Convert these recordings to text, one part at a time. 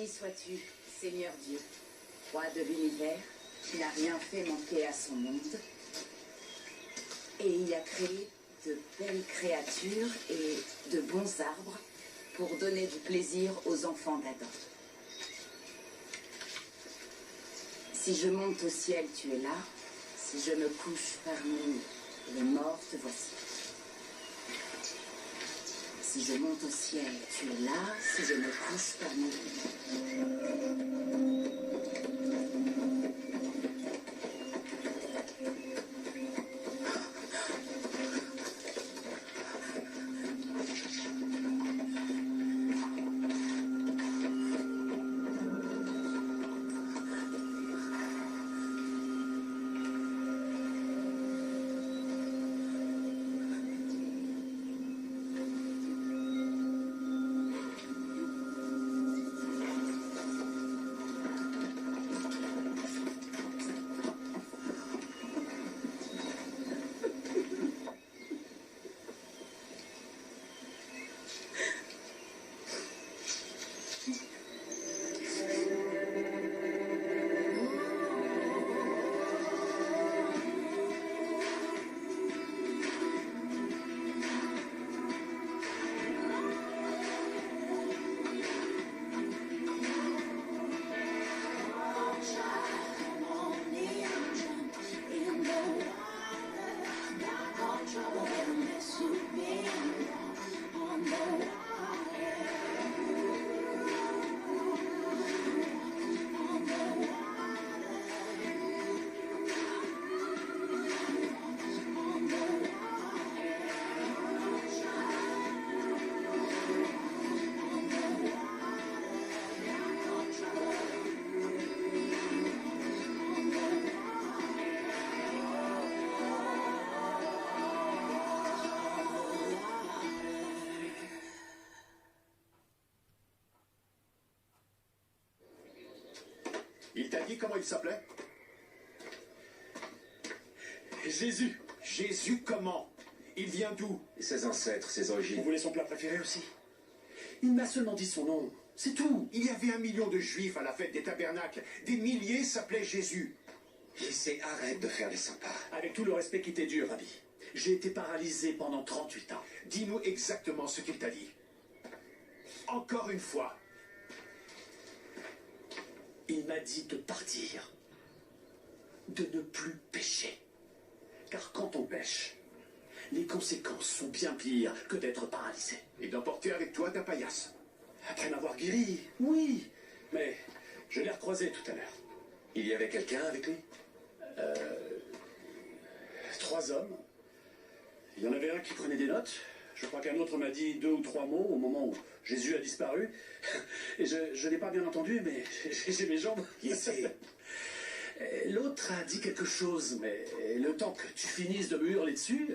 sois-tu, Seigneur Dieu, roi de l'univers, qui n'a rien fait manquer à son monde. Et il a créé de belles créatures et de bons arbres pour donner du plaisir aux enfants d'Adam. Si je monte au ciel, tu es là. Si je me couche parmi les morts, te voici. Si je monte au ciel, tu es là. Si je me couche parmi Il t'a dit comment il s'appelait? Jésus. Jésus comment? Il vient d'où? Ses ancêtres, ses origines. Vous voulez son plat préféré aussi? Il m'a seulement dit son nom. C'est tout. Il y avait 1 million de juifs à la fête des tabernacles. Des milliers s'appelaient Jésus. Jessé, arrête de faire les sympas. Avec tout le respect qui t'est dû, Rabbi. J'ai été paralysé pendant 38 ans. Dis-nous exactement ce qu'il t'a dit. Encore une fois. Il m'a dit de partir. De ne plus pécher. Car quand on pêche, les conséquences sont bien pires que d'être paralysé. Et d'emporter avec toi ta paillasse. Après m'avoir guéri, oui. Mais je l'ai recroisé tout à l'heure. Il y avait quelqu'un avec lui? 3 hommes. Il y en avait un qui prenait des notes. Je crois qu'un autre m'a dit 2 ou 3 mots au moment où Jésus a disparu. Et je n'ai pas bien entendu, mais j'ai mes jambes. L'autre a dit quelque chose, mais le temps que tu finisses de me hurler dessus,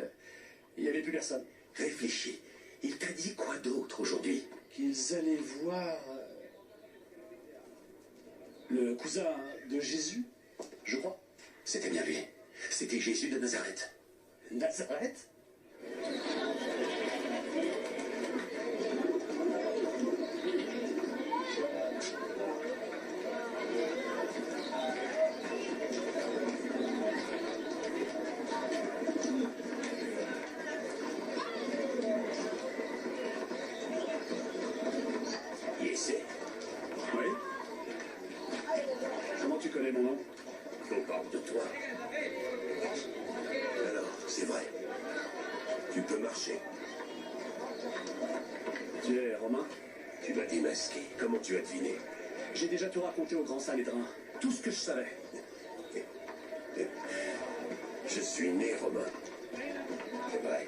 il n'y avait plus personne. Réfléchis. Il t'a dit quoi d'autre aujourd'hui? Qu'ils allaient voir le cousin de Jésus, je crois. C'était bien lui. C'était Jésus de Nazareth. Nazareth? Jessé? Oui. Comment tu connais mon nom? On parle de toi. Alors, c'est vrai. Tu peux marcher. Tu es romain? Tu m'as démasqué. Comment tu as deviné? J'ai déjà tout raconté au grand Sanhédrin. Tout ce que je savais. Je suis né romain. C'est vrai.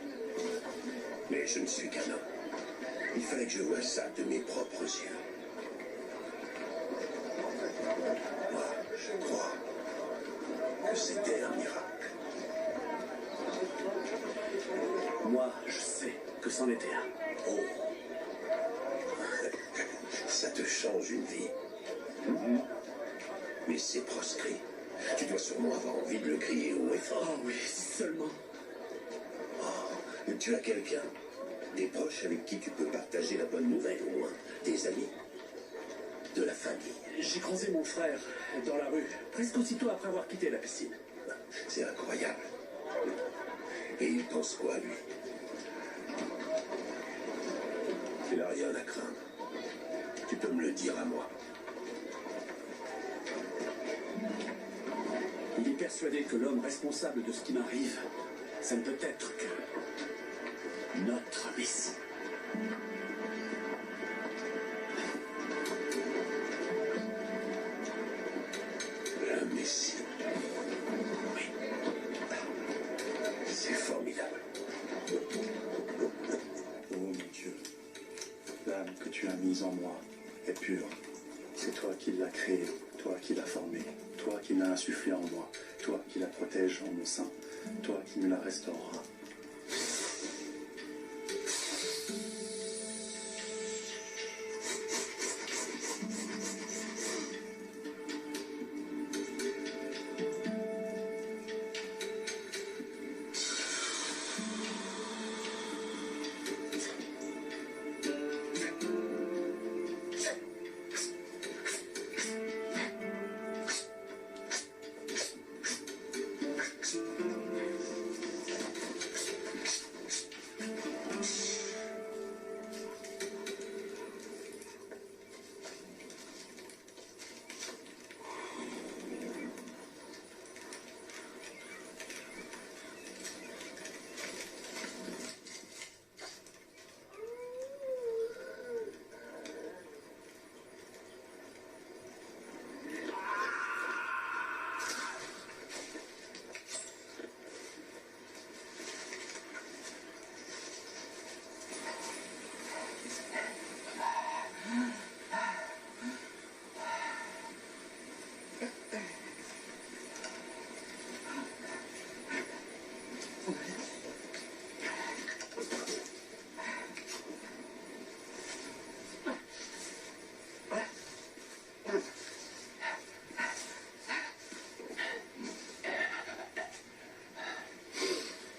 Mais je ne suis qu'un homme. Il fallait que je voie ça de mes propres yeux. Moi, je crois que c'était un miracle. Moi, je sais que c'en était un. Oh. Ça te change une vie. Mais c'est proscrit. Tu dois sûrement avoir envie de le crier haut et fort. Oh oui, si seulement. Oh, tu as quelqu'un? Des proches avec qui tu peux partager la bonne nouvelle, au moins. Des amis? de la famille. J'ai croisé mon frère dans la rue, presque aussitôt après avoir quitté la piscine. C'est incroyable. Et il pense quoi, lui? Il n'a rien à craindre. Tu peux me le dire à moi. Il est persuadé que l'homme responsable de ce qui m'arrive, ça ne peut être que notre Messie. Le Messie. Oui. C'est formidable. Oh mon Dieu, l'âme que tu as mise en moi est pure. C'est toi qui l'as créée, toi qui l'as formée, toi qui l'as insufflée en moi, toi qui la protèges en mon sein, toi qui me la restaureras.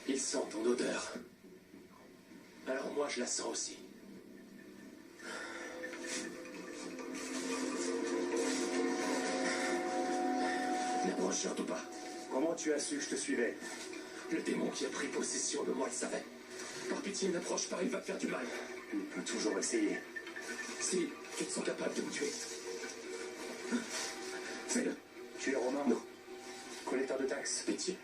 Il sent ton odeur. Alors moi, je la sens aussi. N'approche surtout pas. Comment tu as su que je te suivais? Le démon qui a pris possession de moi le savait. Par pitié, n'approche pas, il va te faire du mal. Il peut toujours essayer. Si ils sont capables de me tuer. Fais-le. Tu es romain? Non. Collecteur de taxes? Pitié.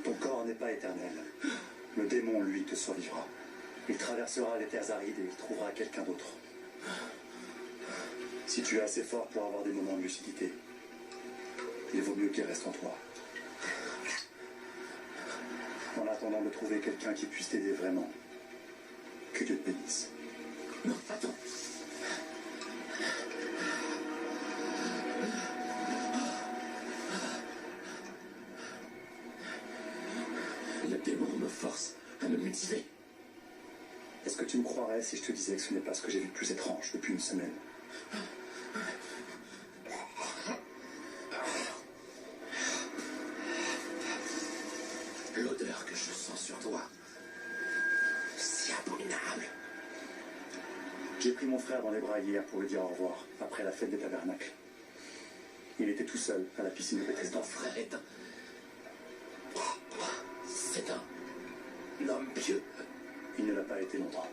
Ton corps n'est pas éternel. Le démon, lui, te survivra. Il traversera les terres arides et il trouvera quelqu'un d'autre. Si tu es assez fort pour avoir des moments de lucidité, il vaut mieux qu'il reste en toi. En attendant de trouver quelqu'un qui puisse t'aider vraiment, que Dieu te bénisse. Non, attends. Le démon me force à me mutiler. Est-ce que tu me croirais si je te disais que ce n'est pas ce que j'ai vu de plus étrange depuis une semaine? L'odeur que je sens sur toi, si abominable. J'ai pris mon frère dans les bras hier pour lui dire au revoir, après la fête des tabernacles. Il était tout seul à la piscine de Bethesda. Ton frère est un... C'est un homme pieux. Il ne l'a pas été longtemps.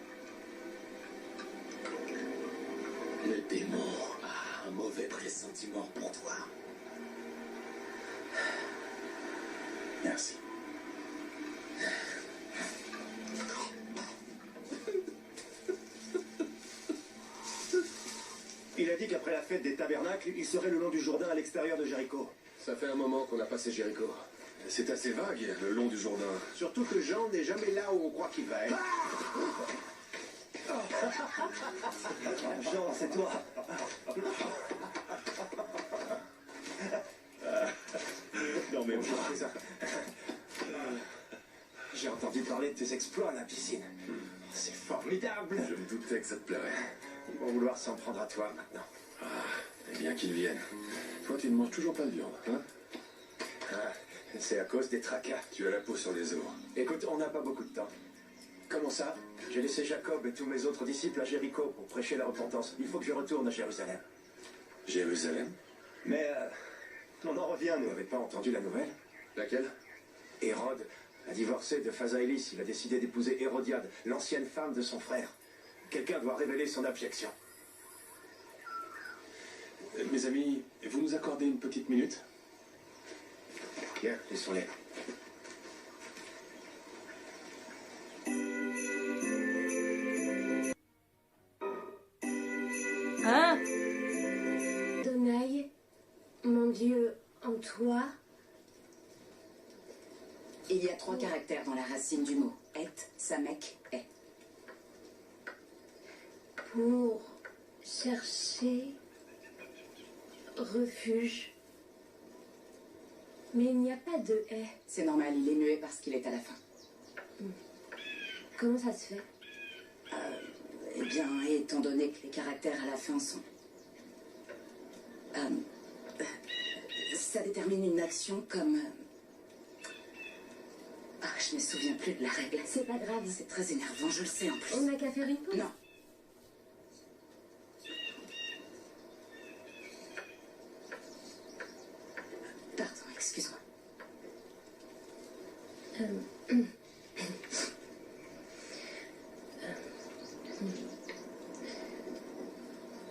Le démon a un mauvais pressentiment pour toi. Merci. Il a dit qu'après la fête des tabernacles, il serait le long du Jourdain à l'extérieur de Jéricho. Ça fait un moment qu'on a passé Jéricho. C'est assez vague, le long du Jourdain. Surtout que Jean n'est jamais là où on croit qu'il va être. Jean, c'est toi. Non mais Bonjour, cousin. J'ai entendu parler de tes exploits à la piscine. C'est formidable. je me doutais que ça te plairait. Ils vont vouloir s'en prendre à toi maintenant. Eh bien qu'ils viennent. Toi, tu ne manges toujours pas de viande, hein? Ah, C'est à cause des tracas. Tu as la peau sur les os. Écoute, on n'a pas beaucoup de temps. Comment ça? J'ai laissé Jacob et tous mes autres disciples à Jéricho pour prêcher la repentance. Il faut que je retourne à Jérusalem. Jérusalem? Mais on en revient, nous n'avez pas entendu la nouvelle? Laquelle? Hérode a divorcé de Phasaélis. Il a décidé d'épouser Hérodiade, l'ancienne femme de son frère. Quelqu'un doit révéler son abjection. Mes amis, vous nous accordez une petite minute? Bien, laissons-les. Hein? Donaï, mon Dieu, en toi. Il y a 3 caractères dans la racine du mot. Et, samek, est. Pour chercher refuge. Mais il n'y a pas de haie. C'est normal, il est muet parce qu'il est à la fin. Comment ça se fait? Eh bien, étant donné que les caractères à la fin sont... ça détermine une action comme... Ah, je me souviens plus de la règle. C'est pas grave. C'est très énervant, je le sais en plus. On n'a qu'à faire une pause. Non. Pardon, excuse-moi.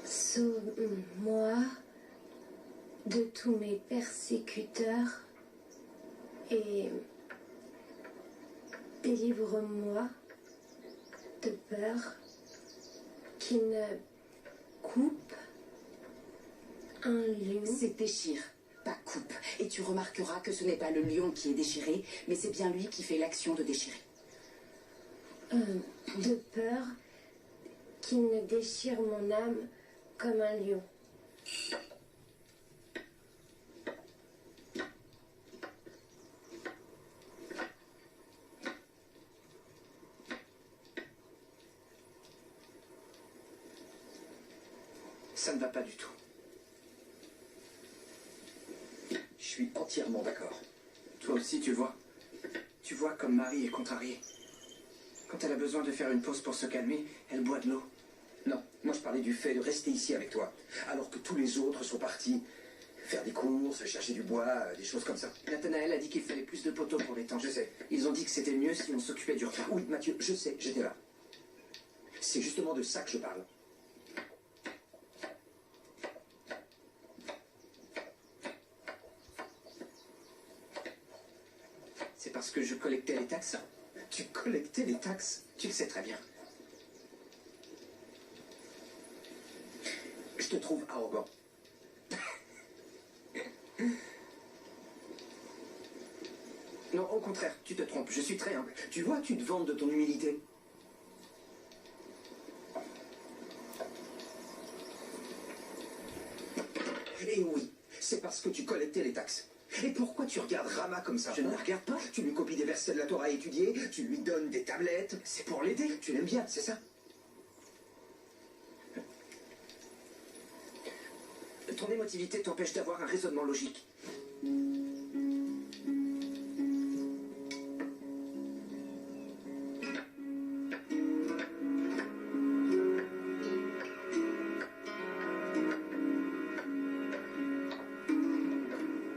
Sauve-moi de tous mes persécuteurs et délivre-moi de peur qui ne coupe un lion. C'est déchire, pas coupe. Et tu remarqueras que ce n'est pas le lion qui est déchiré, mais c'est bien lui qui fait l'action de déchirer. De peur qui ne déchire mon âme comme un lion. Ça ne va pas du tout. Je suis entièrement d'accord. Toi aussi, tu vois. Tu vois comme Marie est contrariée. Quand elle a besoin de faire une pause pour se calmer, elle boit de l'eau. Non, moi je parlais du fait de rester ici avec toi, alors que tous les autres sont partis faire des courses, chercher du bois, des choses comme ça. Nathanaël a dit qu'il fallait plus de poteaux pour les temps. Je sais. Ils ont dit que c'était mieux si on s'occupait du repas. Oui, Mathieu, je sais, j'étais là. C'est justement de ça que je parle. C'est parce que je collectais les taxes. Tu collectais les taxes? Tu le sais très bien. Je te trouve arrogant. Non, au contraire, tu te trompes. Je suis très humble. Tu vois, tu te vantes de ton humilité. Et oui, c'est parce que tu collectais les taxes. Et pourquoi tu regardes Rama comme ça? Je ne la regarde pas. Tu lui copies des versets de la Torah à étudier, tu lui donnes des tablettes. C'est pour l'aider. Tu l'aimes bien, c'est ça? Ton émotivité t'empêche d'avoir un raisonnement logique.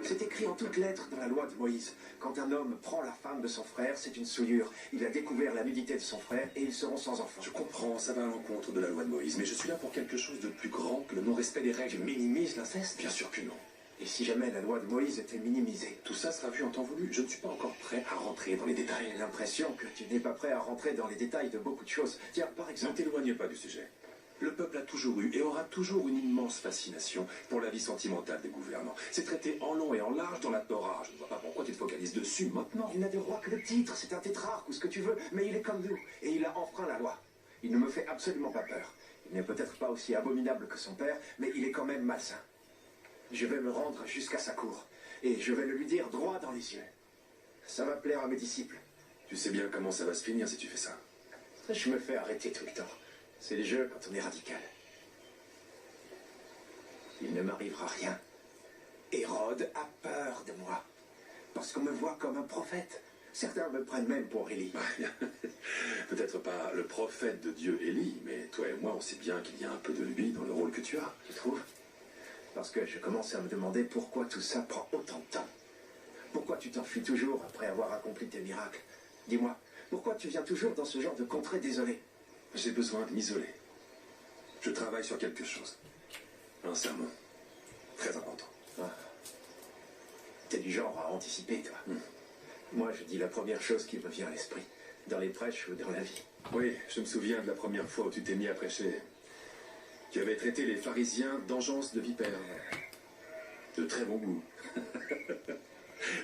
C'est écrit en toutes lettres dans la loi de Moïse. Quand un homme prend la femme de son frère, c'est une souillure. Il a découvert la nudité de son frère et ils seront sans enfant. Je comprends, ça va à l'encontre de la loi de Moïse, mais je suis là pour quelque chose de plus grand que le non-respect des règles. Tu minimises l'inceste? Bien sûr que non. Et si jamais la loi de Moïse était minimisée? Tout ça sera vu en temps voulu. Je ne suis pas encore prêt à rentrer dans les détails. J'ai l'impression que tu n'es pas prêt à rentrer dans les détails de beaucoup de choses. Tiens, par Ne exemple... t'éloigne pas du sujet. Le peuple a toujours eu et aura toujours une immense fascination pour la vie sentimentale des gouvernants. C'est traité en long et en large dans la Torah. Je ne vois pas pourquoi tu te focalises dessus maintenant. Il n'a de roi que le titre, c'est un tétrarque ou ce que tu veux, mais il est comme nous, et il a enfreint la loi. Il ne me fait absolument pas peur. Il n'est peut-être pas aussi abominable que son père, mais il est quand même malsain. Je vais me rendre jusqu'à sa cour, et je vais le lui dire droit dans les yeux. Ça va plaire à mes disciples. Tu sais bien comment ça va se finir si tu fais ça. Je me fais arrêter tout le temps. C'est le jeu quand on est radical. Il ne m'arrivera rien. Hérode a peur de moi. Parce qu'on me voit comme un prophète. Certains me prennent même pour Élie. Peut-être pas le prophète de Dieu Élie, mais toi et moi, on sait bien qu'il y a un peu de lui dans le rôle que tu as. Tu trouves? Parce que je commence à me demander pourquoi tout ça prend autant de temps. Pourquoi tu t'enfuis toujours après avoir accompli tes miracles? Dis-moi, pourquoi tu viens toujours dans ce genre de contrée désolée? J'ai besoin de m'isoler. Je travaille sur quelque chose. Un sermon. Très important. Ah. T'es du genre à anticiper, toi. Moi, je dis la première chose qui me vient à l'esprit. Dans les prêches ou dans la vie. Oui, je me souviens de la première fois où tu t'es mis à prêcher. Tu avais traité les pharisiens d'engeance de vipères. De très bon goût.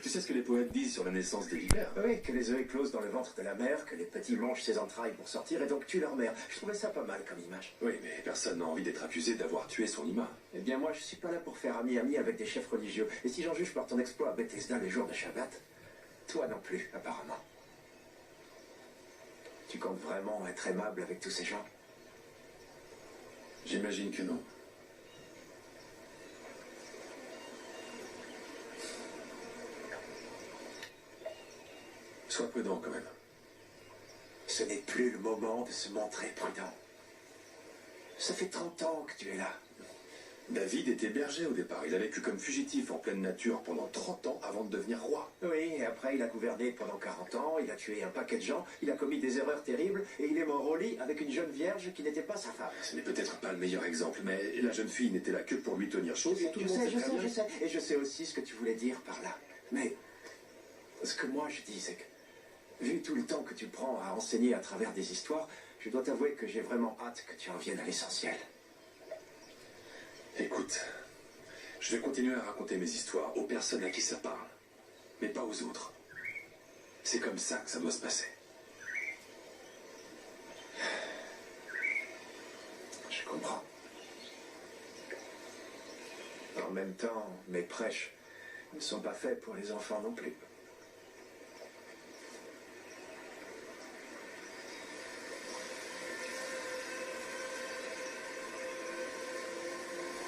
Tu sais ce que les poètes disent sur la naissance des vipères? Oui, que les œufs éclosent dans le ventre de la mère, que les petits mangent ses entrailles pour sortir et donc tuent leur mère. Je trouvais ça pas mal comme image. Oui, mais personne n'a envie d'être accusé d'avoir tué son imam. Eh bien, moi, je suis pas là pour faire ami-ami avec des chefs religieux. Et si j'en juge par ton exploit à Bethesda les jours de Shabbat, toi non plus, apparemment. Tu comptes vraiment être aimable avec tous ces gens? J'imagine que non. Sois prudent quand même. Ce n'est plus le moment de se montrer prudent. Ça fait 30 ans que tu es là. David était berger au départ. Il a vécu comme fugitif en pleine nature pendant 30 ans avant de devenir roi. Oui, et après il a gouverné pendant 40 ans, il a tué un paquet de gens, il a commis des erreurs terribles et il est mort au lit avec une jeune vierge qui n'était pas sa femme. Ce n'est peut-être pas le meilleur exemple, mais la jeune fille n'était là que pour lui tenir chaud. Je sais. Et je sais aussi ce que tu voulais dire par là. Mais ce que moi je dis, c'est que vu tout le temps que tu prends à enseigner à travers des histoires, je dois t'avouer que j'ai vraiment hâte que tu en viennes à l'essentiel. Écoute, je vais continuer à raconter mes histoires aux personnes à qui ça parle, mais pas aux autres. C'est comme ça que ça doit se passer. Je comprends. En même temps, mes prêches ne sont pas faits pour les enfants non plus.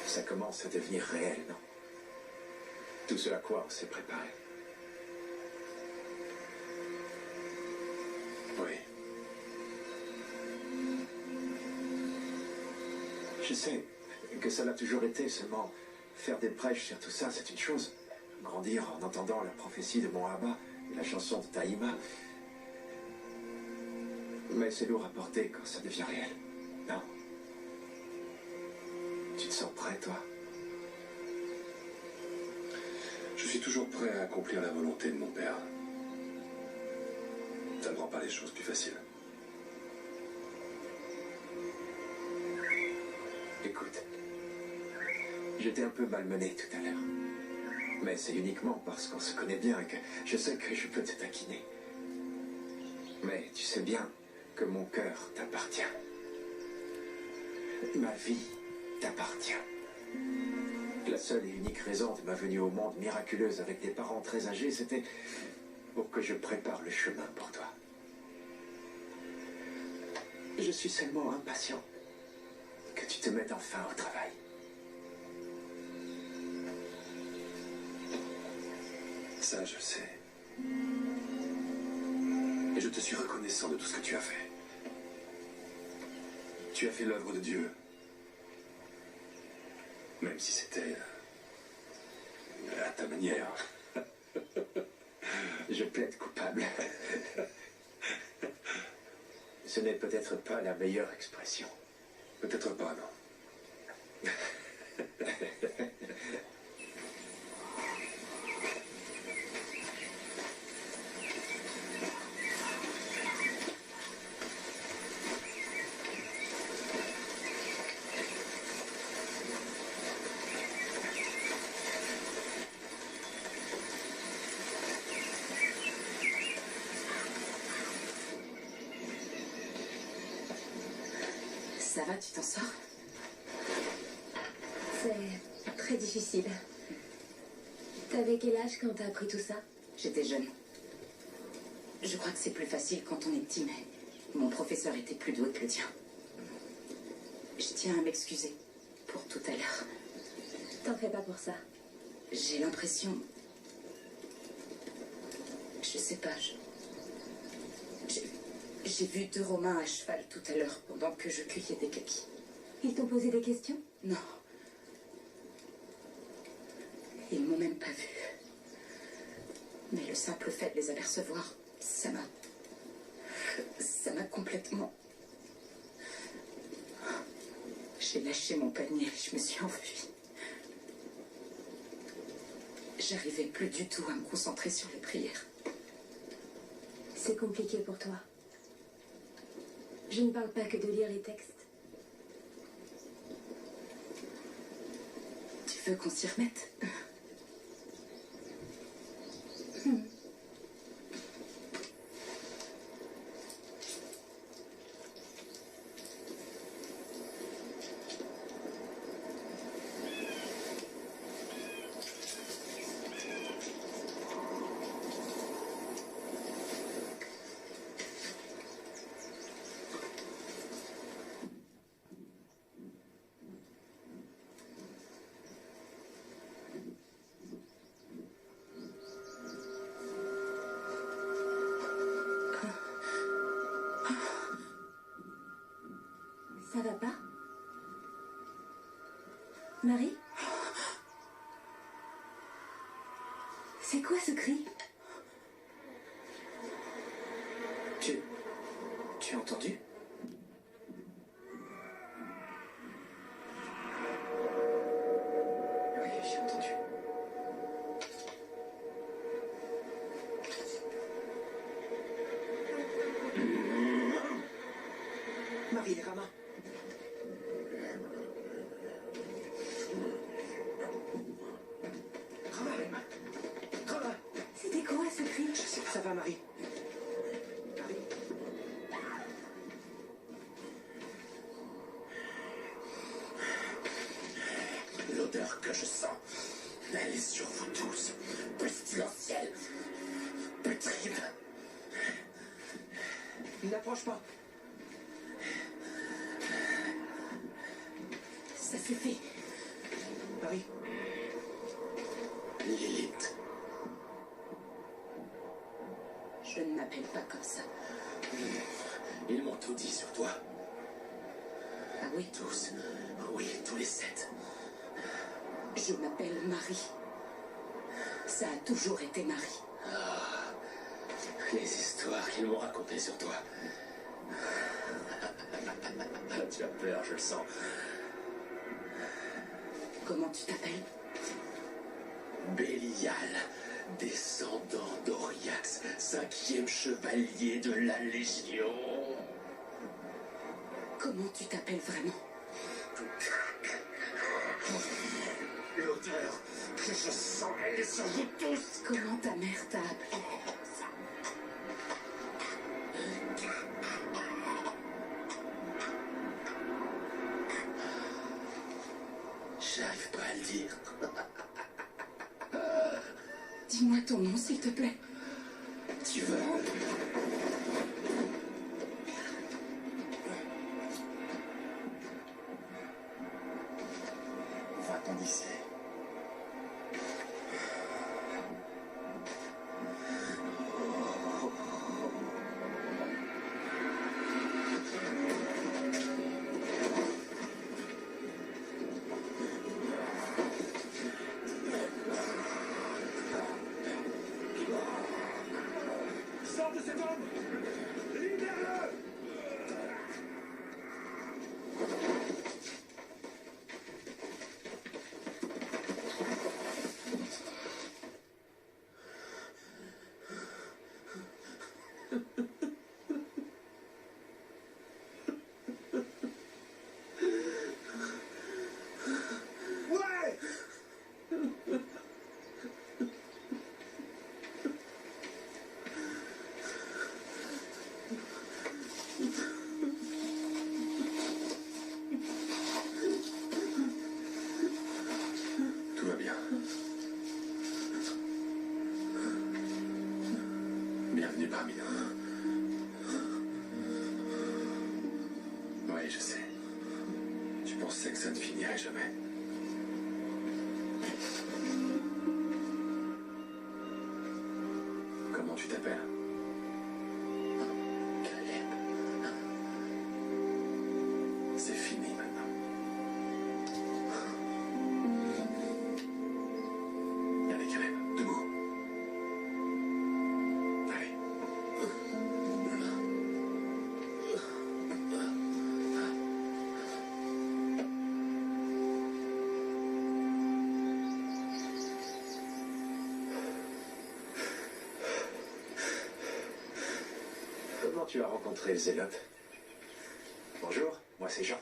Ça commence à devenir réel, non? Tout ce à quoi on s'est préparé. Oui. Je sais que ça l'a toujours été, seulement faire des prêches sur tout ça, c'est une chose. Grandir en entendant la prophétie de mon Abba et la chanson de Taïma. Mais c'est lourd à porter quand ça devient réel, non? Tu te sens prêt, toi? Je suis toujours prêt à accomplir la volonté de mon père. Ça ne rend pas les choses plus faciles. Écoute, j'étais un peu malmené tout à l'heure. Mais c'est uniquement parce qu'on se connaît bien que je sais que je peux te taquiner. Mais tu sais bien que mon cœur t'appartient. Ma vie t'appartient. La seule et unique raison de ma venue au monde miraculeuse avec des parents très âgés, c'était pour que je prépare le chemin pour toi. Je suis seulement impatient que tu te mettes enfin au travail. Ça, je sais. Et je te suis reconnaissant de tout ce que tu as fait. Tu as fait l'œuvre de Dieu. Même si c'était à ta manière. Je plaide coupable. Ce n'est peut-être pas la meilleure expression. Peut-être pas, non. Ça va, tu t'en sors? C'est très difficile. T'avais quel âge quand t'as appris tout ça? J'étais jeune. Je crois que c'est plus facile quand on est petit, mais mon professeur était plus doué que le tien. Je tiens à m'excuser pour tout à l'heure. T'en fais pas pour ça. J'ai l'impression Je sais pas, j'ai vu 2 Romains à cheval tout à l'heure pendant que je cueillais des kakis. Ils t'ont posé des questions? Non. Ils m'ont même pas vu. Mais le simple fait de les apercevoir, ça m'a complètement... J'ai lâché mon panier, je me suis enfuie. J'arrivais plus du tout à me concentrer sur les prières. C'est compliqué pour toi. Je ne parle pas que de lire les textes. Tu veux qu'on s'y remette? Ça va pas? Marie? C'est quoi ce cri? Tu as entendu? Oui, j'ai entendu. Marie, les ramas. Rama. C'était quoi ce cri? Je sais pas, ça va, Marie. Marie. L'odeur que je sens, elle est sur vous tous. Pestilentielle. Putride. N'approche pas. Ça suffit. Marie. Lilith. Je ne m'appelle pas comme ça. Ils m'ont tout dit sur toi. Ah oui? Tous. Oui, tous les 7. Je m'appelle Marie. Ça a toujours été Marie. Les histoires qu'ils m'ont racontées sur toi. Tu as peur, je le sens. Comment tu t'appelles? Bélial, descendant d'Oriax, 5e chevalier de la Légion. Comment tu t'appelles vraiment? L'odeur que je sens, elle est sur vous tous. Comment ta mère t'a appelé? J'arrive pas à le dire. Dis-moi ton nom, s'il te plaît. Tu veux? Va-t'en d'ici. Sors de cet homme! Libère-le! Ouais! Tout va bien. Bienvenue parmi nous. Oui, je sais. Tu pensais que ça ne finirait jamais. Comment tu t'appelles? Caleb. C'est fini maintenant. Allez, Caleb, debout. Allez. Comment tu as rencontré le zélote? Bonjour, moi c'est Jean.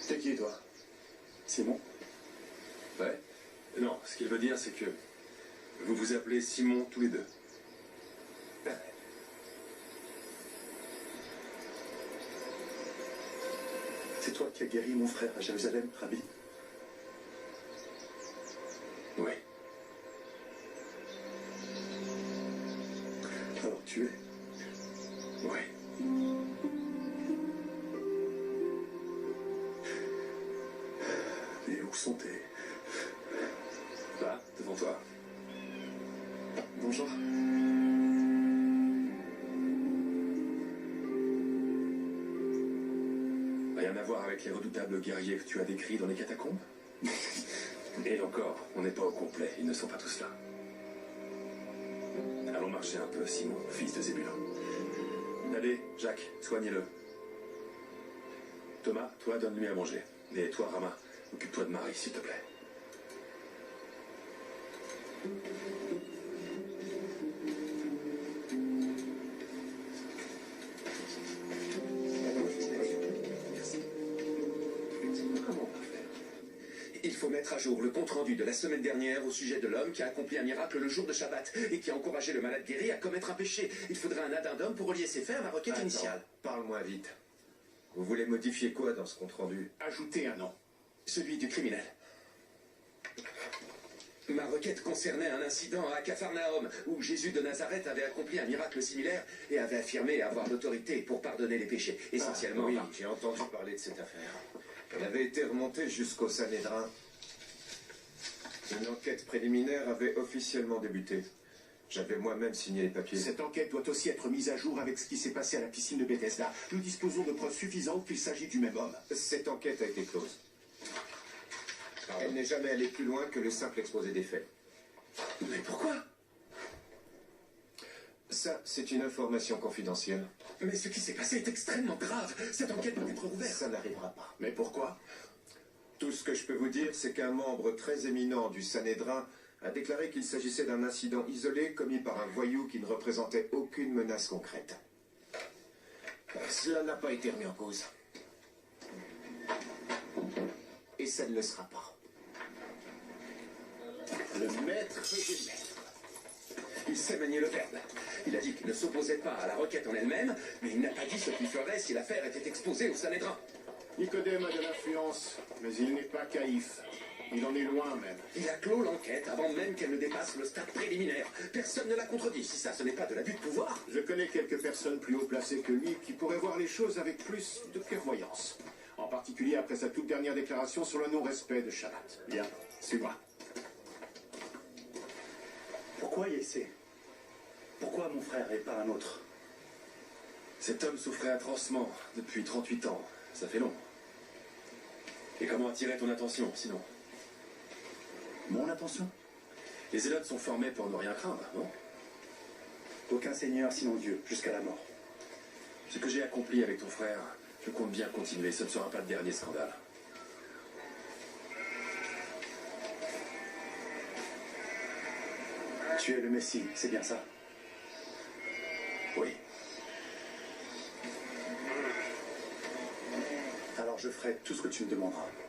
T'es qui, toi? Simon? Ouais. Non, ce qu'il veut dire, c'est que vous vous appelez Simon tous les deux. C'est toi qui as guéri mon frère à Jérusalem, Rabbi? Oui. Alors tu es? Oui. Et où sont tes... Là, devant toi. Bonjour. Rien à voir avec les redoutables guerriers que tu as décrits dans les catacombes? Et encore, on n'est pas au complet, ils ne sont pas tous là. Allons marcher un peu, Simon, fils de Zébulon. Allez, Jacques, soignez-le. Thomas, toi, donne-lui à manger. Et toi, Rama, occupe-toi de Marie, s'il te plaît. Comment on va faire? Il faut mettre à jour le compte-rendu de la semaine dernière au sujet de l'homme qui a accompli un miracle le jour de Shabbat et qui a encouragé le malade guéri à commettre un péché. Il faudrait un addendum pour relier ses faits à ma requête initiale. Parle-moi vite. Vous voulez modifier quoi dans ce compte-rendu? Ajoutez un nom. Celui du criminel. Ma requête concernait un incident à Capharnaüm où Jésus de Nazareth avait accompli un miracle similaire et avait affirmé avoir l'autorité pour pardonner les péchés, essentiellement. Oui, j'ai entendu parler de cette affaire. Elle avait été remontée jusqu'au Sanhédrin. Une enquête préliminaire avait officiellement débuté. J'avais moi-même signé les papiers. Cette enquête doit aussi être mise à jour avec ce qui s'est passé à la piscine de Bethesda. Nous disposons de preuves suffisantes qu'il s'agit du même homme. Cette enquête a été close. Elle n'est jamais allée plus loin que le simple exposé des faits. Mais pourquoi? Ça, c'est une information confidentielle. Mais ce qui s'est passé est extrêmement grave. Cette enquête doit être rouverte. Ça n'arrivera pas. Mais pourquoi? Tout ce que je peux vous dire, c'est qu'un membre très éminent du Sanhédrin a déclaré qu'il s'agissait d'un incident isolé commis par un voyou qui ne représentait aucune menace concrète. Cela n'a pas été remis en cause. Et ça ne le sera pas. Le maître des maîtres. Il sait manier le verbe. Il a dit qu'il ne s'opposait pas à la requête en elle-même, mais il n'a pas dit ce qu'il ferait si l'affaire était exposée au Sanhédrin. Nicodème a de l'influence, mais il n'est pas caïphe. Il en est loin même. Il a clos l'enquête avant même qu'elle ne dépasse le stade préliminaire. Personne ne l'a contredit. Si ça, ce n'est pas de l'abus de pouvoir. Je connais quelques personnes plus haut placées que lui qui pourraient voir les choses avec plus de clairvoyance. En particulier après sa toute dernière déclaration sur le non-respect de Shabbat. Bien, suis-moi. Pourquoi Yessé? Pourquoi mon frère et pas un autre? Cet homme souffrait atrocement depuis 38 ans. Ça fait long. Et comment attirer ton attention, sinon? Mon attention? Les zélotes sont formés pour ne rien craindre, non? Aucun seigneur sinon Dieu, jusqu'à la mort. Ce que j'ai accompli avec ton frère, je compte bien continuer. Ce ne sera pas le dernier scandale. Tu es le Messie, c'est bien ça? Oui. Alors je ferai tout ce que tu me demanderas.